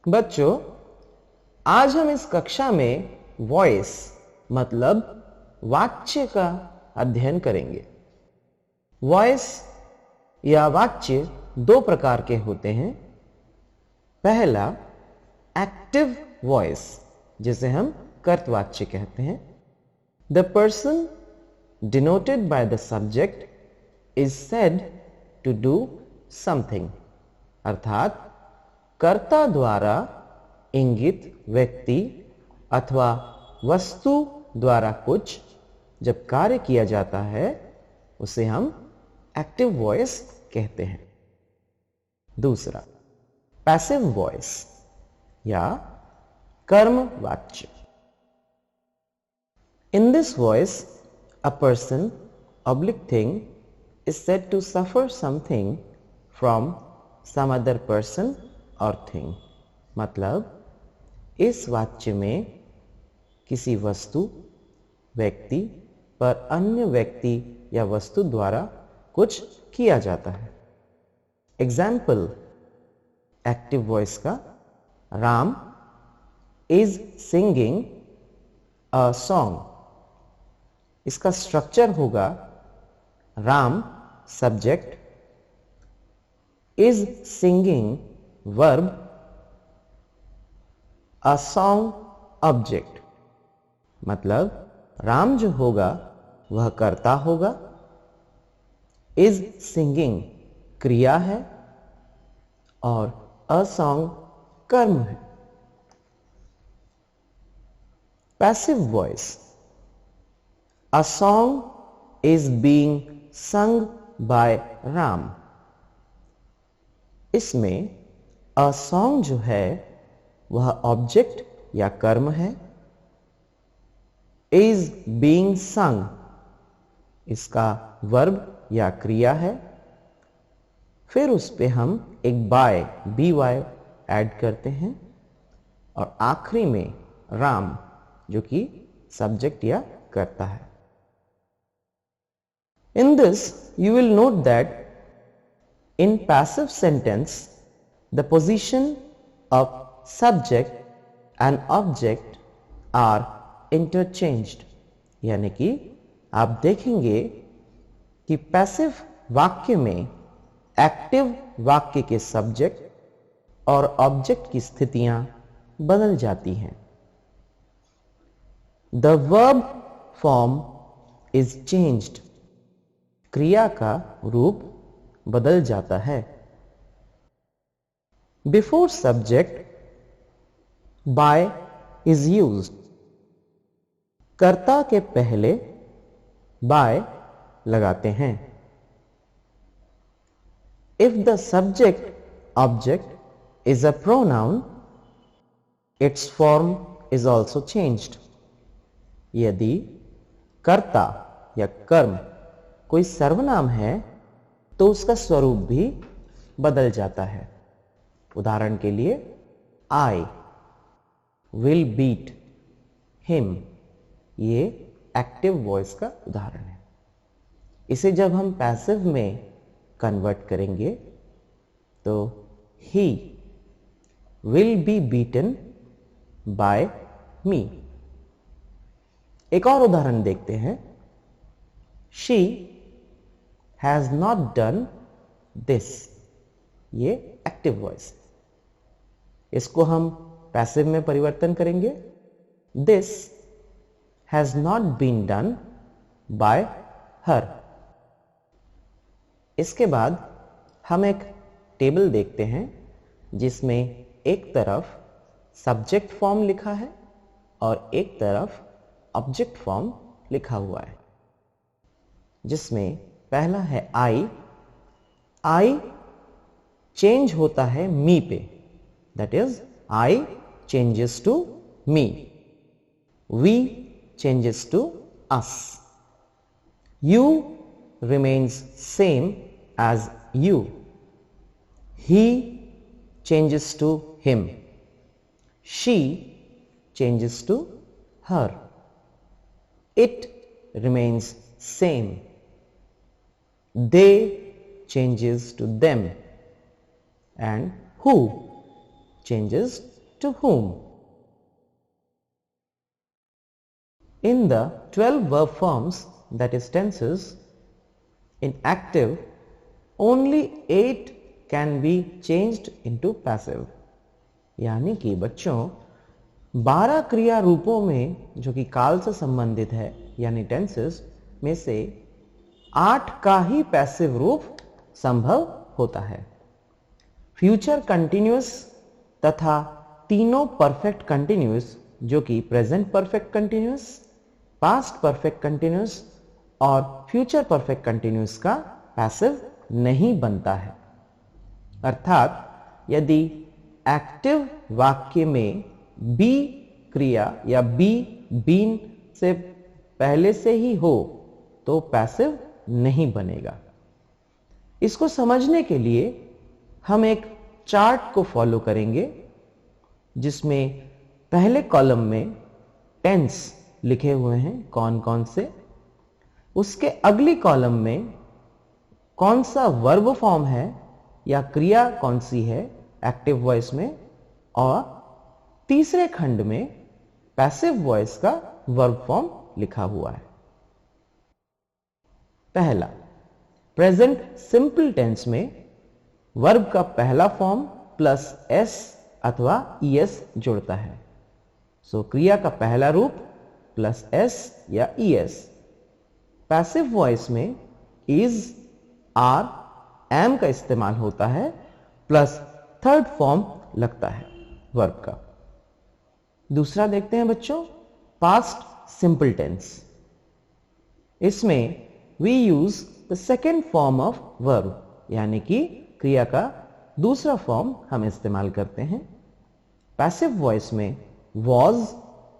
बच्चों, आज हम इस कक्षा में वॉइस मतलब वाच्य का अध्ययन करेंगे। वॉइस या वाच्य दो प्रकार के होते हैं। पहला एक्टिव वॉइस, जिसे हम कर्तवाच्य कहते हैं। The person denoted by the subject is said to do something, अर्थात कर्ता द्वारा इंगित व्यक्ति अथवा वस्तु द्वारा कुछ जब कार्य किया जाता है उसे हम एक्टिव वॉइस कहते हैं। दूसरा पैसिव वॉइस या कर्मवाच्य। In this voice a person oblique thing is said to suffer something from some other person or thing। मतलब इस वाच्य में किसी वस्तु, व्यक्ति पर अन्य व्यक्ति या वस्तु द्वारा कुछ किया जाता है। एग्जाम्पल एक्टिव वॉइस का, Ram is singing a song. इसका स्ट्रक्चर होगा Ram subject, is singing verb, a song object. मतलब राम जो होगा वह कर्ता होगा, इज सिंगिंग क्रिया है और अ सॉन्ग कर्म है। Passive voice, a song is being sung by Ram. इसमें अ सॉन्ग जो है वह ऑब्जेक्ट या कर्म है। इज बीइंग sung इसका वर्ब या क्रिया है। फिर उस पे हम एक बाय by ऐड करते हैं और आखिरी में राम जो कि सब्जेक्ट या कर्ता है। In this, you will note that in passive sentence, the position of subject and object are interchanged। यानी कि आप देखेंगे कि पैसिव वाक्य में एक्टिव वाक्य के सब्जेक्ट और ऑब्जेक्ट की स्थितियां बदल जाती हैं। The verb form is changed। क्रिया का रूप बदल जाता है। Before subject by is used. कर्ता के पहले बाय लगाते हैं। If the subject object is a pronoun, it's form is also changed. यदि कर्ता या कर्म कोई सर्वनाम है तो उसका स्वरूप भी बदल जाता है। उदाहरण के लिए आई विल बीट हिम, ये एक्टिव वॉइस का उदाहरण है। इसे जब हम पैसिव में कन्वर्ट करेंगे तो he will be beaten by me. एक और उदाहरण देखते हैं। She has not done this, ये एक्टिव वॉइस। इसको हम पैसिव में परिवर्तन करेंगे। This has not been done by her। इसके बाद हम एक टेबल देखते हैं जिसमें एक तरफ सब्जेक्ट फॉर्म लिखा है और एक तरफ ऑब्जेक्ट फॉर्म लिखा हुआ है, जिसमें पहला है आई। आई चेंज होता है मी पे, that is I changes to me. We changes to us. You remains same as you. He changes to him. She changes to her. It remains same. They changes to them, and who changes to whom. In the 12 verb forms, that is tenses, in active, only 8 can be changed into passive. यानी कि बच्चों 12 क्रिया रूपों में जो कि काल से संबंधित है यानी टेंसेस में से 8 का ही पैसिव रूप संभव होता है। फ्यूचर कंटिन्यूअस तथा तीनों परफेक्ट कंटिन्यूअस जो कि present perfect continuous, past perfect continuous और फ्यूचर परफेक्ट कंटिन्यूअस का पैसिव नहीं बनता है। अर्थात यदि एक्टिव वाक्य में बी क्रिया या बी बीन से पहले से ही हो तो पैसिव नहीं बनेगा। इसको समझने के लिए हम एक चार्ट को फॉलो करेंगे जिसमें पहले कॉलम में टेंस लिखे हुए हैं कौन कौन से, उसके अगली कॉलम में कौन सा वर्ब फॉर्म है या क्रिया कौन सी है एक्टिव वॉइस में, और तीसरे खंड में पैसिव वॉइस का वर्ब फॉर्म लिखा हुआ है। पहला, प्रेजेंट सिंपल टेंस में वर्ब का पहला फॉर्म प्लस एस अथवा ईएस जुड़ता है। सो क्रिया का पहला रूप प्लस एस या ईएस। पैसिव वॉइस में इज, आर, एम का इस्तेमाल होता है प्लस थर्ड फॉर्म लगता है वर्ब का। दूसरा देखते हैं बच्चों, पास्ट सिंपल टेंस। इसमें we use the second form of verb यानी कि क्रिया का दूसरा फॉर्म हम इस्तेमाल करते हैं। पैसिव वॉइस में वॉज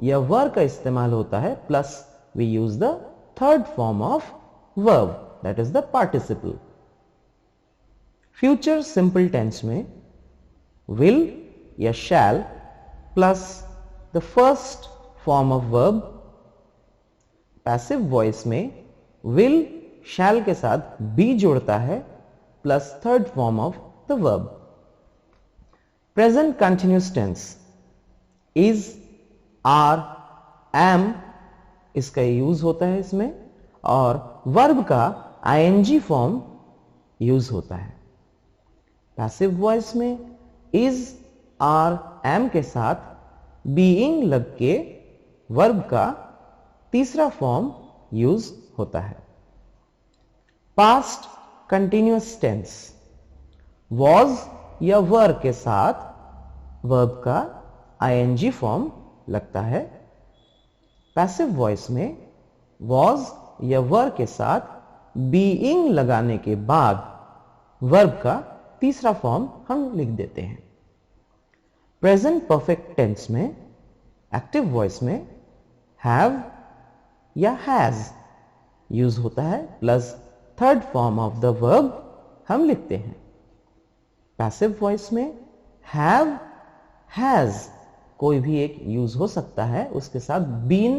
या वर का इस्तेमाल होता है plus we use the third form of verb that is the participle. Future simple tense में विल या shall plus the first form of verb. Passive voice में विल शैल के साथ बी जुड़ता है plus third form of the verb. Present continuous tense is, are, am इसका use होता है इसमें, और वर्ब का आईएनजी फॉर्म यूज होता है। पैसिव वॉइस में इज, आर, एम के साथ बीइंग लग के वर्ब का तीसरा फॉर्म यूज होता है। पास्ट कंटिन्यूअस टेंस वॉज या वर के साथ वर्ब का आईएनजी फॉर्म लगता है। पैसिव वॉइस में वॉज या वर के साथ बीइंग लगाने के बाद वर्ब का तीसरा फॉर्म हम लिख देते हैं। प्रेजेंट परफेक्ट टेंस में एक्टिव वॉइस में हैव या हैज यूज होता है plus third form of the verb हम लिखते हैं। पैसिव वॉइस में हैव, हैज कोई भी एक यूज हो सकता है, उसके साथ बीन,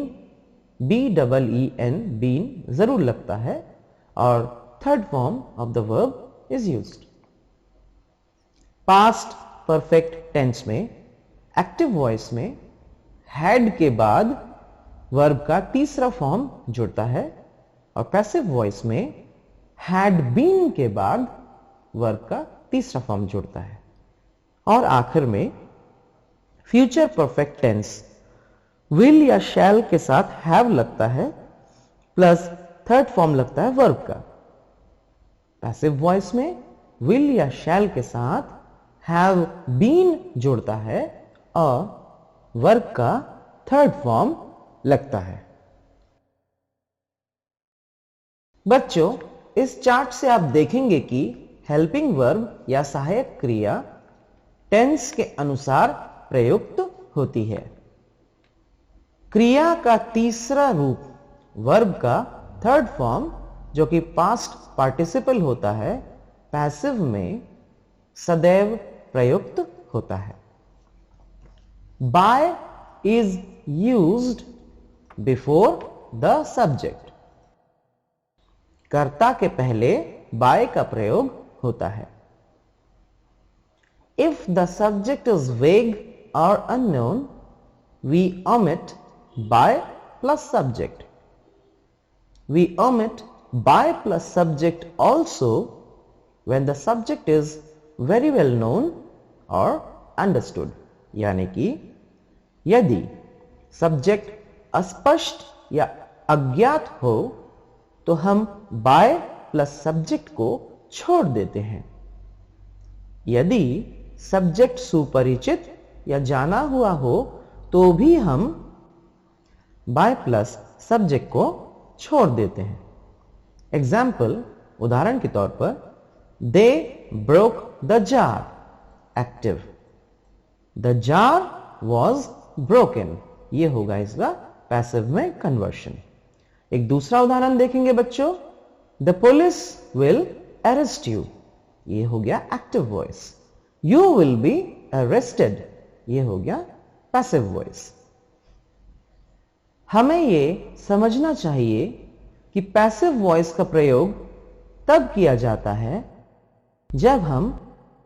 BEEN बीन जरूर लगता है और third form of the verb is used. Past perfect tense में एक्टिव वॉइस में हैड के बाद वर्ब का तीसरा फॉर्म जुड़ता है और पैसिव वॉइस में हैड बीन के बाद वर्ब का तीसरा फॉर्म जुड़ता है। और आखिर में फ्यूचर परफेक्ट टेंस विल या शैल के साथ हैव लगता है प्लस थर्ड फॉर्म लगता है वर्ब का। पैसिव वॉइस में विल या शैल के साथ हैव बीन जुड़ता है और वर्ब का थर्ड फॉर्म लगता है। बच्चों, इस चार्ट से आप देखेंगे कि हेल्पिंग वर्ब या सहायक क्रिया टेंस के अनुसार प्रयुक्त होती है। क्रिया का तीसरा रूप वर्ब का थर्ड फॉर्म जो कि पास्ट पार्टिसिपल होता है पैसिव में सदैव प्रयुक्त होता है। By is used before the subject. कर्ता के पहले बाय का प्रयोग होता है। If the subject is vague or unknown, we omit by plus subject. We omit by plus subject also when the subject is very well known or understood. यानी कि यदि सब्जेक्ट अस्पष्ट या अज्ञात हो तो हम by प्लस सब्जेक्ट को छोड़ देते हैं। यदि सब्जेक्ट सुपरिचित या जाना हुआ हो तो भी हम by प्लस सब्जेक्ट को छोड़ देते हैं। एग्जाम्पल, उदाहरण के तौर पर, they broke the jar, active, the jar was broken, ये होगा इसका पैसिव में कन्वर्शन। एक दूसरा उदाहरण देखेंगे बच्चों, the police will arrest you, ये हो गया active voice. you will be arrested, ये हो गया पैसिव वॉइस। हमें ये समझना चाहिए कि पैसिव वॉइस का प्रयोग तब किया जाता है जब हम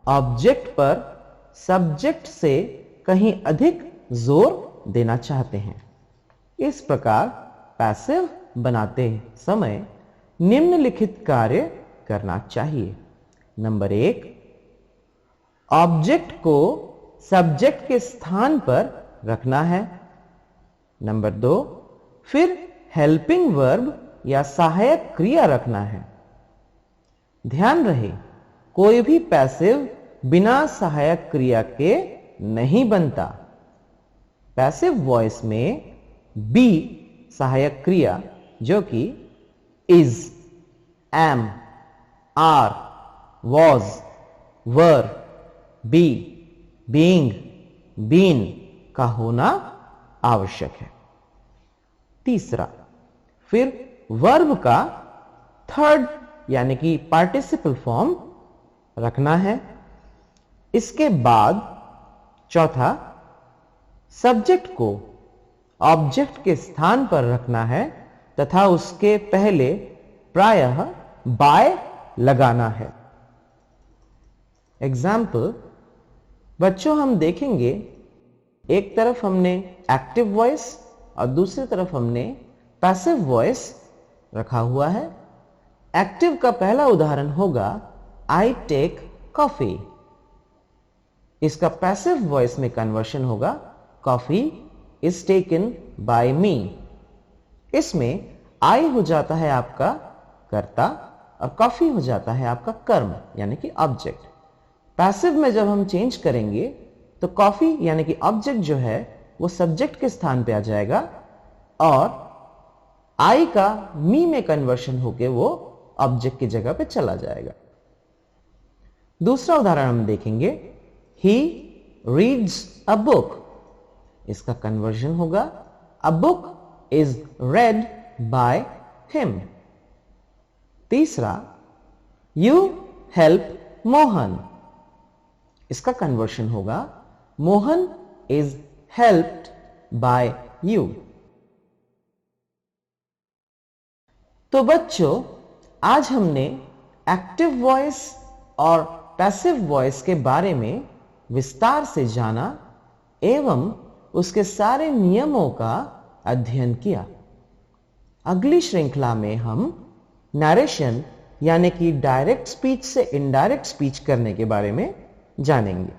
ऑब्जेक्ट पर सब्जेक्ट से कहीं अधिक जोर देना चाहते हैं। इस प्रकार पैसिव बनाते समय निम्नलिखित कार्य करना चाहिए। नंबर 1, ऑब्जेक्ट को सब्जेक्ट के स्थान पर रखना है। नंबर 2, फिर हेल्पिंग वर्ब या सहायक क्रिया रखना है। ध्यान रहे, कोई भी पैसिव बिना सहायक क्रिया के नहीं बनता। पैसिव वॉइस में बी सहायक क्रिया जो कि is, am, are, was, were, be, being, been का होना आवश्यक है। तीसरा, फिर वर्ब का थर्ड यानी कि पार्टिसिपल फॉर्म रखना है। इसके बाद चौथा, सब्जेक्ट को ऑब्जेक्ट के स्थान पर रखना है तथा उसके पहले प्रायः बाय लगाना है। एग्जाम्पल, बच्चों हम देखेंगे, एक तरफ हमने एक्टिव वॉइस और दूसरी तरफ हमने पैसिव वॉइस रखा हुआ है। एक्टिव का पहला उदाहरण होगा आई टेक कॉफी। इसका पैसिव वॉइस में कन्वर्शन होगा कॉफी इज टेकन बाय मी। इसमें आई हो जाता है आपका कर्ता और कॉफी हो जाता है आपका कर्म यानी कि ऑब्जेक्ट। पैसिव में जब हम चेंज करेंगे तो कॉफी यानी कि ऑब्जेक्ट जो है वो सब्जेक्ट के स्थान पे आ जाएगा और आई का मी में कन्वर्शन होके वो ऑब्जेक्ट की जगह पे चला जाएगा। दूसरा उदाहरण हम देखेंगे, ही रीड्स अ बुक। इसका कन्वर्जन होगा a book is red by him. तीसरा, यू हेल्प मोहन। इसका कन्वर्शन होगा Mohan is helped bye you. तो बच्चों, आज हमने एक्टिव वॉइस और पैसिव वॉइस के बारे में विस्तार से जाना एवं उसके सारे नियमों का अध्ययन किया। अगली श्रृंखला में हम नरेशन यानी कि डायरेक्ट स्पीच से इनडायरेक्ट स्पीच करने के बारे में जानेंगे।